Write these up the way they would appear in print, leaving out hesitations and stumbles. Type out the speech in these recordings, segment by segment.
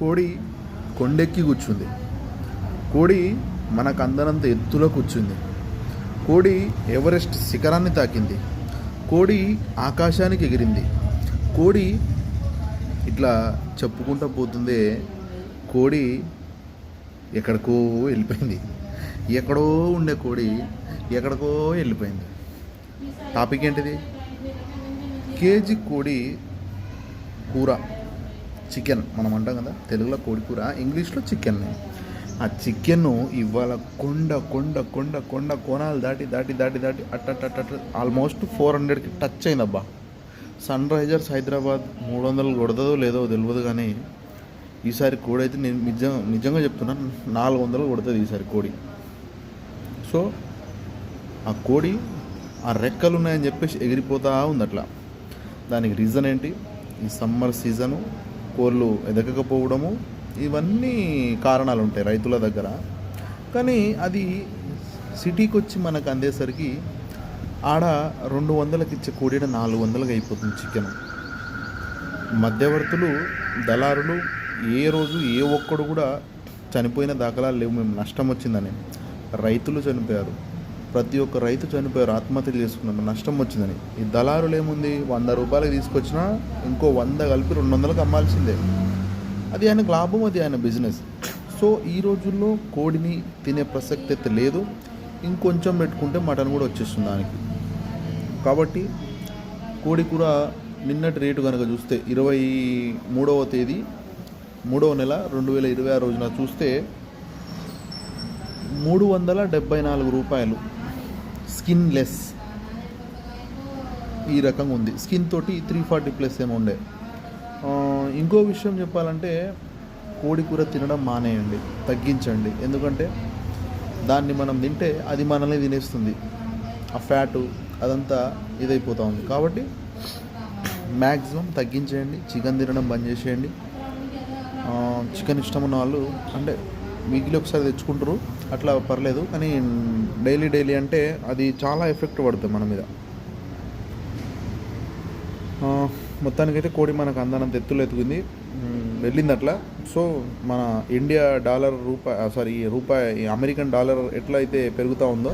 కోడి కొండెక్కి కూర్చుంది. కోడి మనకు అందనంత ఎత్తులో కూర్చుంది. కోడి ఎవరెస్ట్ శిఖరాన్ని తాకింది. కోడి ఆకాశానికి ఎగిరింది. కోడి ఇట్లా చెప్పుకుంటూ పోతుందే. కోడి ఎక్కడికో వెళ్ళిపోయింది. ఎక్కడో ఉండే కోడి ఎక్కడికో వెళ్ళిపోయింది. టాపిక్ ఏంటిది? కేజీ కోడి కూర, చికెన్ మనం అంటాం కదా తెలుగులో కోడి కూర, ఇంగ్లీష్లో చికెన్. ఆ చికెన్ను ఇవాళ కొండ కొండ కొండ కొండ కోణాలు దాటి దాటి దాటి దాటి అట్ట ఆల్మోస్ట్ 400కి టచ్ అయిందబ్బా. సన్ రైజర్స్ హైదరాబాద్ 300 కొడతాదో లేదో తెలియదు, కానీ ఈసారి కోడి అయితే నేను నిజంగా చెప్తున్నాను 400 కొడుతుంది ఈసారి కోడి. సో ఆ కోడి ఆ రెక్కలు ఉన్నాయని చెప్పేసి ఎగిరిపోతూ ఉంది అట్లా. దానికి రీజన్ ఏంటి? ఈ సమ్మర్ సీజను, కోళ్ళు ఎదగకపోవడము, ఇవన్నీ కారణాలు ఉంటాయి రైతుల దగ్గర. కానీ అది సిటీకి వచ్చి మనకు అందేసరికి ఆడ 200కి ఇచ్చే కోడి 400కి అయిపోతుంది చికెన్. మధ్యవర్తులు, దళారులు ఏ రోజు ఏ ఒక్కడు కూడా చనిపోయిన దాఖలాలు లేవు మేము నష్టం వచ్చిందని. రైతులు చనిపోయారు, ప్రతి ఒక్క రైతు చనిపోయారు, ఆత్మహత్యలు చేసుకున్నాము, నష్టం వచ్చిందని. ఈ దళారులు ఏముంది, 100 రూపాయలకి తీసుకొచ్చినా ఇంకో 100 కలిపి 200కి అమ్మాల్సిందే. అది ఆయనకు లాభం, అది ఆయన బిజినెస్. సో ఈ రోజుల్లో కోడిని తినే ప్రసక్తి అయితే లేదు. ఇంకొంచెం పెట్టుకుంటే మటన్ కూడా వచ్చేస్తుంది దానికి. కాబట్టి కోడి కూర నిన్నటి రేటు కనుక చూస్తే 23వ తేదీ 3వ నెల 2026 రోజున చూస్తే 374 రూపాయలు. స్కిన్ లెస్ ఈ రకంగా ఉంది. స్కిన్ తోటి 340+ ఏమో ఉండే. ఇంకో విషయం చెప్పాలంటే కోడి కూర తినడం మానేయండి, తగ్గించండి. ఎందుకంటే దాన్ని మనం తింటే అది మనల్ని తినేస్తుంది. ఆ ఫ్యాటు అదంతా ఇదైపోతూ ఉంది. కాబట్టి మ్యాక్సిమం తగ్గించేయండి, చికెన్ తినడం బంద్ చేసేయండి. చికెన్ ఇష్టం ఉన్న వాళ్ళు అంటే వీక్లీ ఒకసారి తెచ్చుకుంటారు, అట్లా పర్లేదు. కానీ డైలీ అంటే అది చాలా ఎఫెక్ట్ పడుతుంది మన మీద. మొత్తానికైతే కోడి మనకు అందనంత ఎత్తులు ఎత్తుకుంది, వెళ్ళింది అట్లా. సో మన ఇండియా డాలర్ రూపాయి అమెరికన్ డాలర్ ఎట్లా అయితే పెరుగుతూ ఉందో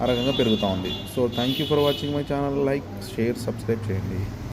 ఆ రకంగా పెరుగుతూ ఉంది. So thank you for watching my channel. Like, share, subscribe చేయండి.